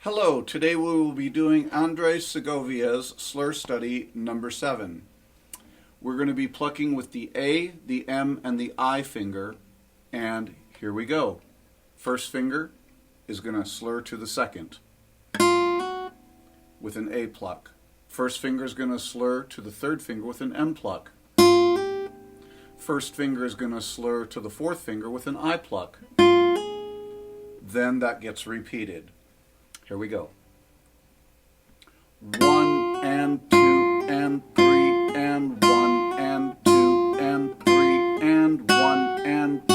Hello, today we will be doing Andres Segovia's slur study number 7. We're going to be plucking with the A, the M, and the I finger, and here we go. First finger is going to slur to the second with an A pluck. First finger is going to slur to the third finger with an M pluck. First finger is going to slur to the fourth finger with an I pluck. Then that gets repeated. Here we go. 1 and 2 and 3 and 1 and 2 and 3 and 1 and 2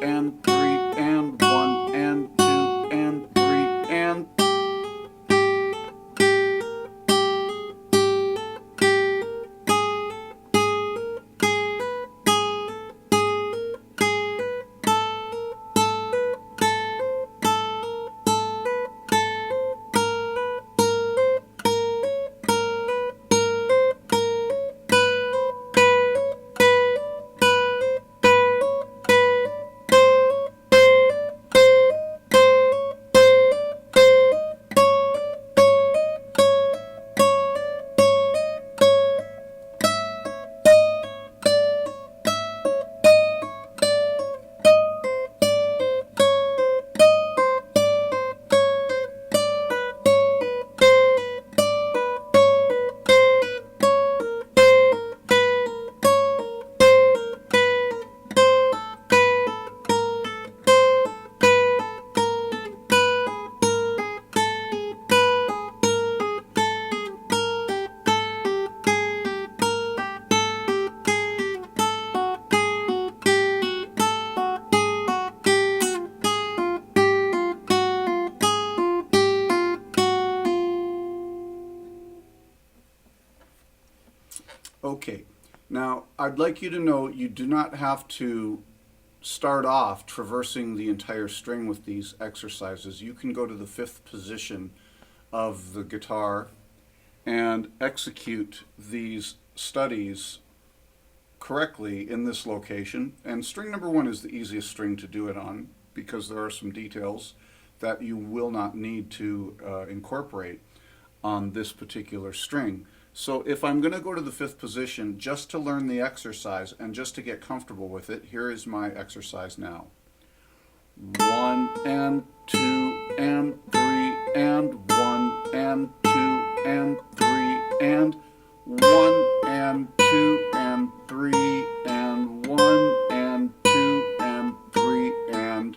and 3 and 1 and 2 and 3 and Okay, now I'd like you to know you do not have to start off traversing the entire string with these exercises. You can go to the 5th position of the guitar and execute these studies correctly in this location. And string number 1 is the easiest string to do it on because there are some details that you will not need to incorporate on this particular string. So if I'm going to go to the 5th position just to learn the exercise and just to get comfortable with it, here is my exercise now. 1 and 2 and 3 and 1 and 2 and 3 and 1 and 2 and 3 and 1 and 2 and 3 and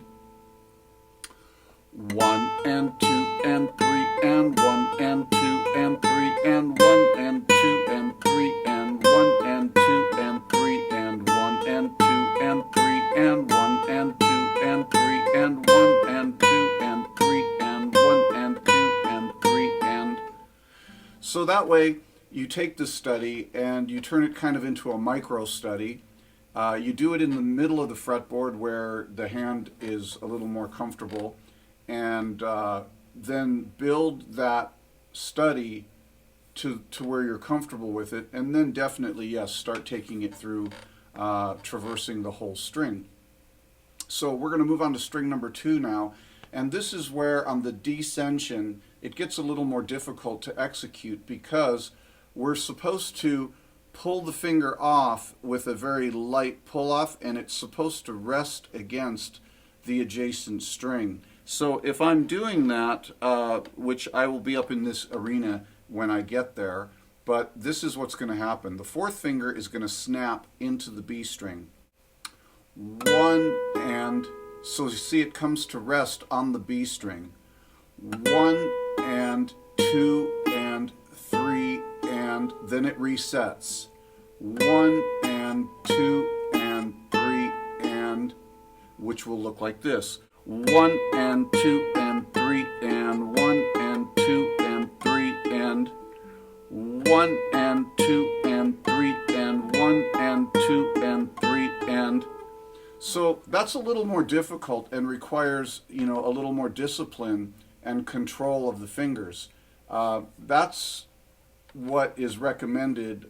1 and 2 and 3 and 1 and 2 and 3 and 1 and 2 and 3 and 1 and 2 and 3 and 1 and 2 and 3 and 1 and 2 and 3 and 1 and 2 and 3 and 1 and 2 and 3 and so that way you take this study and you turn it kind of into a micro study. You do it in the middle of the fretboard where the hand is a little more comfortable, and then build that study to where you're comfortable with it, and then definitely, yes, start taking it through traversing the whole string. So we're going to move on to string number 2 now, and this is where on the descension it gets a little more difficult to execute because we're supposed to pull the finger off with a very light pull off, and it's supposed to rest against the adjacent string. So if I'm doing that, which I will be up in this arena when I get there, but this is what's going to happen. The 4th finger is going to snap into the B string. 1 and, so you see it comes to rest on the B string. 1 and 2 and 3 and then it resets. 1 and 2 and 3 and, which will look like this. 1 and 2 and 3 and 1 and 2 and 3 and 1 and 2 and 3 and 1 and 2 and 3 and so that's a little more difficult and requires, a little more discipline and control of the fingers. That's what is recommended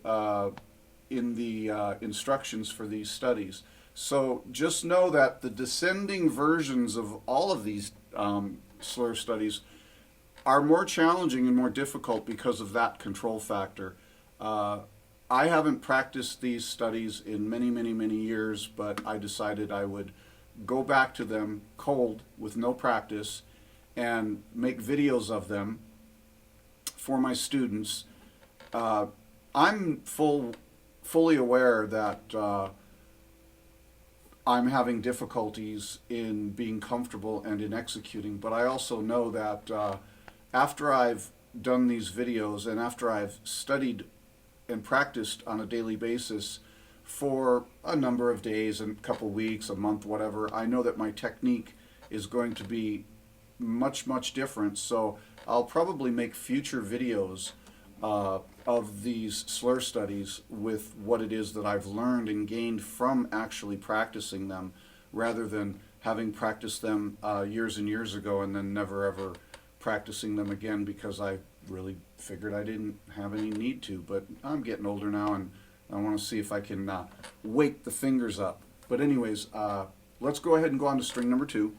in the instructions for these studies. So just know that the descending versions of all of these slur studies are more challenging and more difficult because of that control factor. I haven't practiced these studies in many, many, many years, but I decided I would go back to them cold with no practice and make videos of them for my students. I'm fully aware that I'm having difficulties in being comfortable and in executing, but I also know that after I've done these videos and after I've studied and practiced on a daily basis for a number of days, a couple weeks, a month, whatever, I know that my technique is going to be much, much different. So I'll probably make future videos of these slur studies with what it is that I've learned and gained from actually practicing them, rather than having practiced them years and years ago and then never ever practicing them again because I really figured I didn't have any need to. But I'm getting older now and I want to see if I can wake the fingers up. But anyways, let's go ahead and go on to string number 2.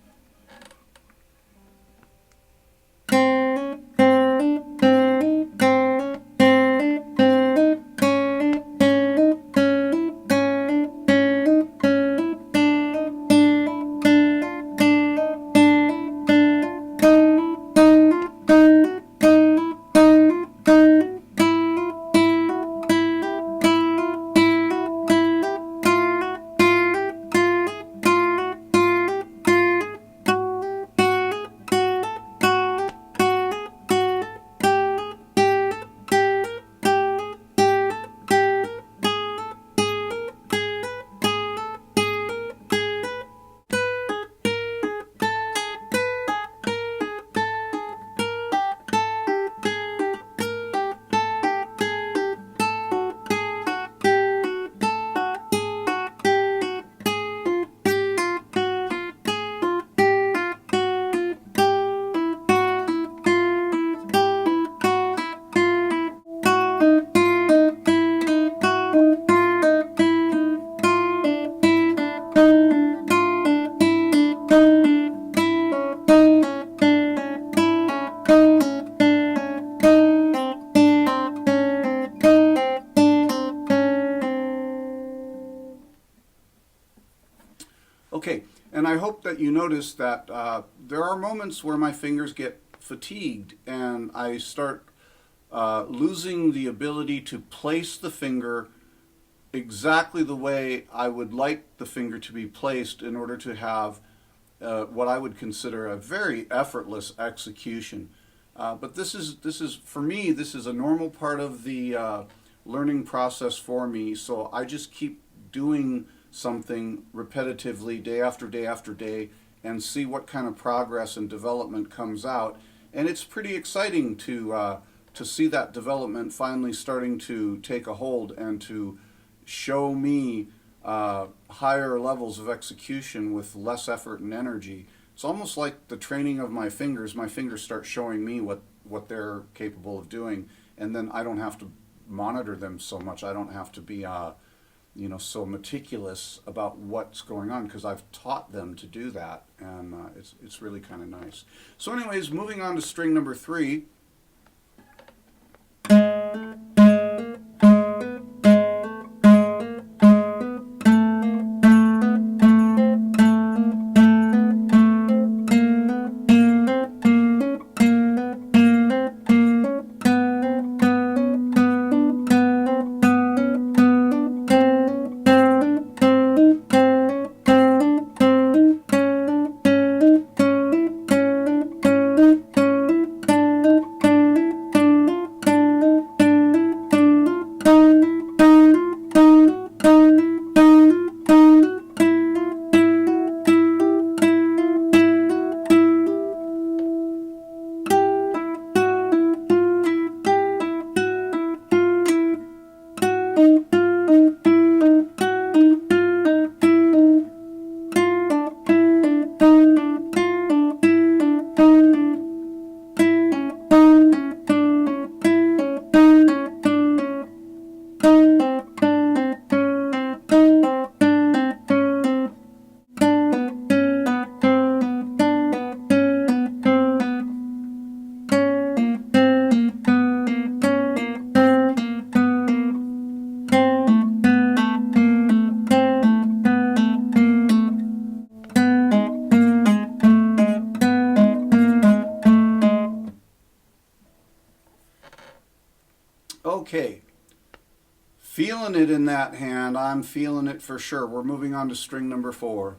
Okay, and I hope that you notice that there are moments where my fingers get fatigued and I start losing the ability to place the finger exactly the way I would like the finger to be placed in order to have what I would consider a very effortless execution. But this is for me, this is a normal part of the learning process for me, so I just keep doing something repetitively day after day after day and see what kind of progress and development comes out. And it's pretty exciting to see that development finally starting to take a hold and to show me higher levels of execution with less effort and energy. It's almost like the training of my fingers. My fingers start showing me what they're capable of doing, and then I don't have to monitor them so much. I don't have to be so meticulous about what's going on because I've taught them to do that, and it's really kind of nice. So anyways, moving on to string number 3. Okay. Feeling it in that hand. I'm feeling it for sure. We're moving on to string number 4.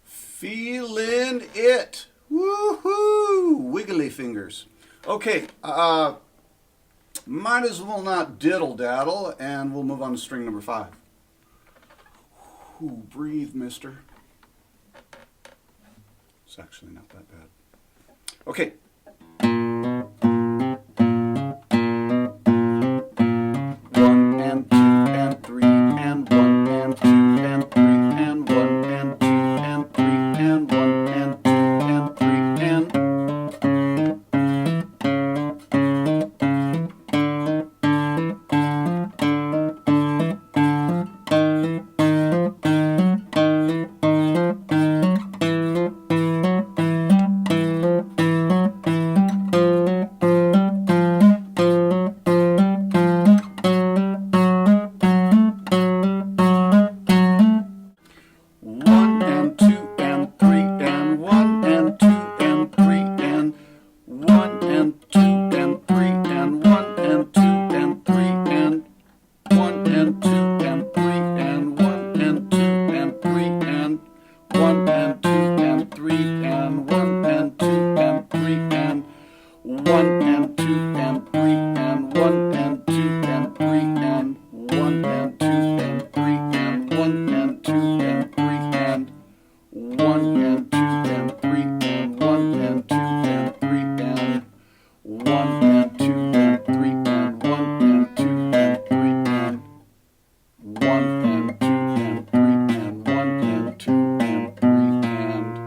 Feeling it. Woohoo! Wiggly fingers. Okay, might as well not diddle-daddle, and we'll move on to string number 5. Ooh, breathe, mister. It's actually not that bad. Okay. One and 2 and 3 and 1 and 2 and 3 and 1 and 2 and 3 and 1 and 2 and 3 and...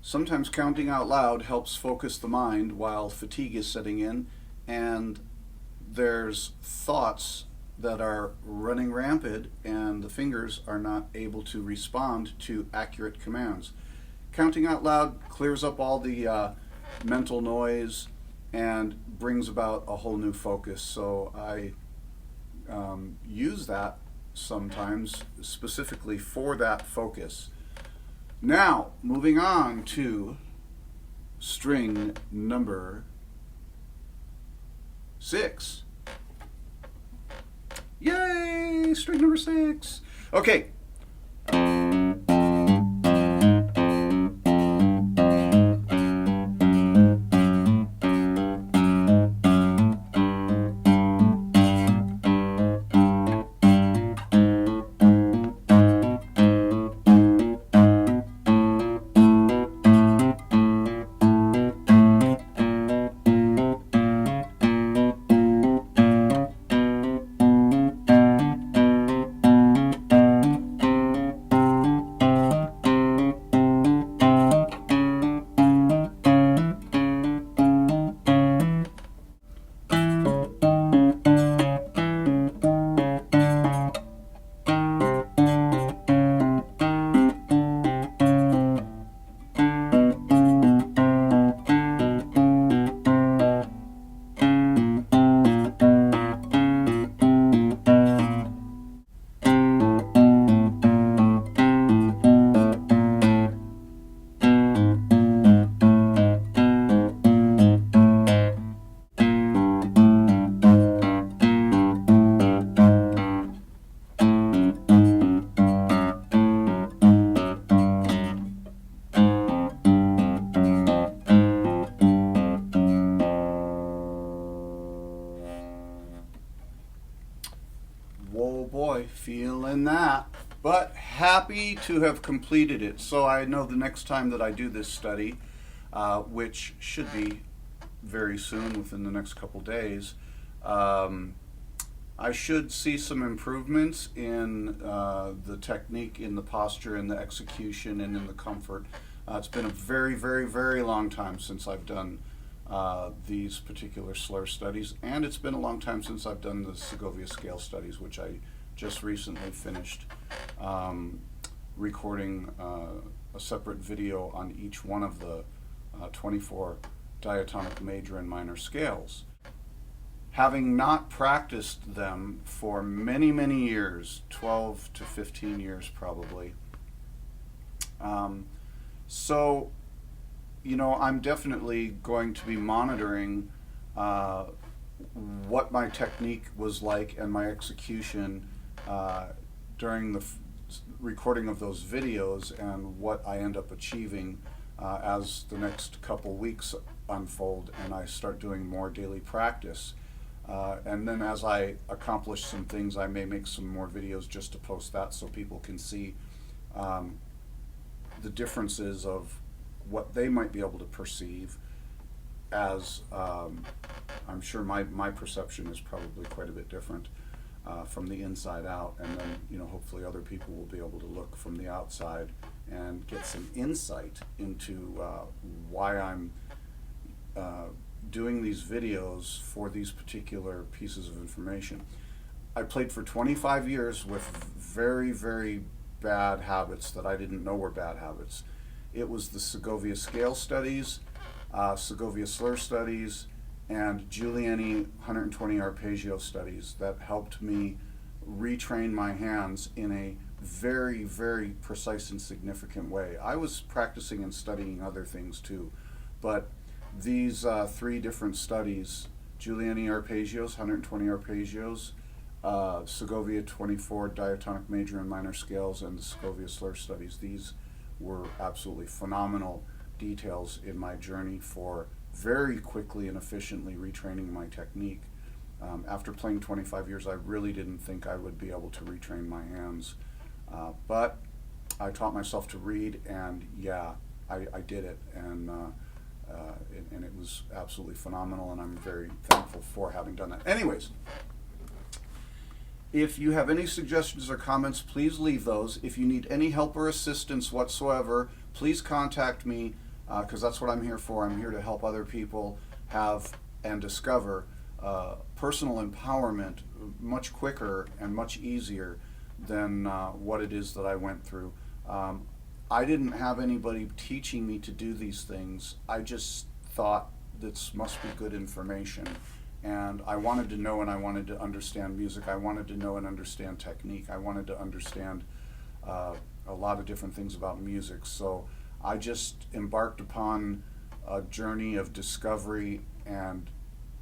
Sometimes counting out loud helps focus the mind while fatigue is setting in and there's thoughts that are running rampant and the fingers are not able to respond to accurate commands. Counting out loud clears up all the mental noise and brings about a whole new focus. So I use that sometimes specifically for that focus. Now, moving on to string number 6. Yay! String number 6. Okay. boy, feeling that. But happy to have completed it. So I know the next time that I do this study, which should be very soon, within the next couple days, I should see some improvements in the technique, in the posture, in the execution, and in the comfort. It's been a very, very, very long time since I've done these particular slur studies, and it's been a long time since I've done the Segovia scale studies, which I just recently finished recording a separate video on each one of the 24 diatonic major and minor scales. Having not practiced them for many, many years, 12 to 15 years probably, so, you know, I'm definitely going to be monitoring what my technique was like and my execution during the recording of those videos, and what I end up achieving as the next couple weeks unfold and I start doing more daily practice. And then as I accomplish some things, I may make some more videos just to post that so people can see the differences of what they might be able to perceive, as I'm sure my perception is probably quite a bit different from the inside out, and then, you know, hopefully other people will be able to look from the outside and get some insight into why I'm doing these videos for these particular pieces of information. I played for 25 years with very, very bad habits that I didn't know were bad habits. It was the Segovia scale studies, Segovia slur studies, and Giuliani 120 arpeggio studies that helped me retrain my hands in a very, very precise and significant way. I was practicing and studying other things too, but these three different studies, Giuliani arpeggios, 120 arpeggios, Segovia 24 diatonic major and minor scales, and the Segovia slur studies, these were absolutely phenomenal details in my journey for very quickly and efficiently retraining my technique. After playing 25 years, I really didn't think I would be able to retrain my hands. But I taught myself to read, and yeah, I did it, and it was absolutely phenomenal, and I'm very thankful for having done that. Anyways, if you have any suggestions or comments, please leave those. If you need any help or assistance whatsoever, please contact me, because that's what I'm here for. I'm here to help other people have and discover personal empowerment much quicker and much easier than what it is that I went through. I didn't have anybody teaching me to do these things. I just thought this must be good information. And I wanted to know, and I wanted to understand music. I wanted to know and understand technique. I wanted to understand a lot of different things about music. So I just embarked upon a journey of discovery, and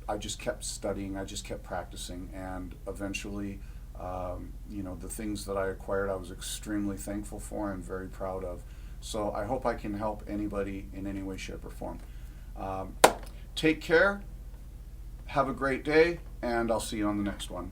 I just kept studying. I just kept practicing, and eventually, you know, the things that I acquired, I was extremely thankful for and very proud of. So I hope I can help anybody in any way, shape, or form. Take care. Have a great day, and I'll see you on the next one.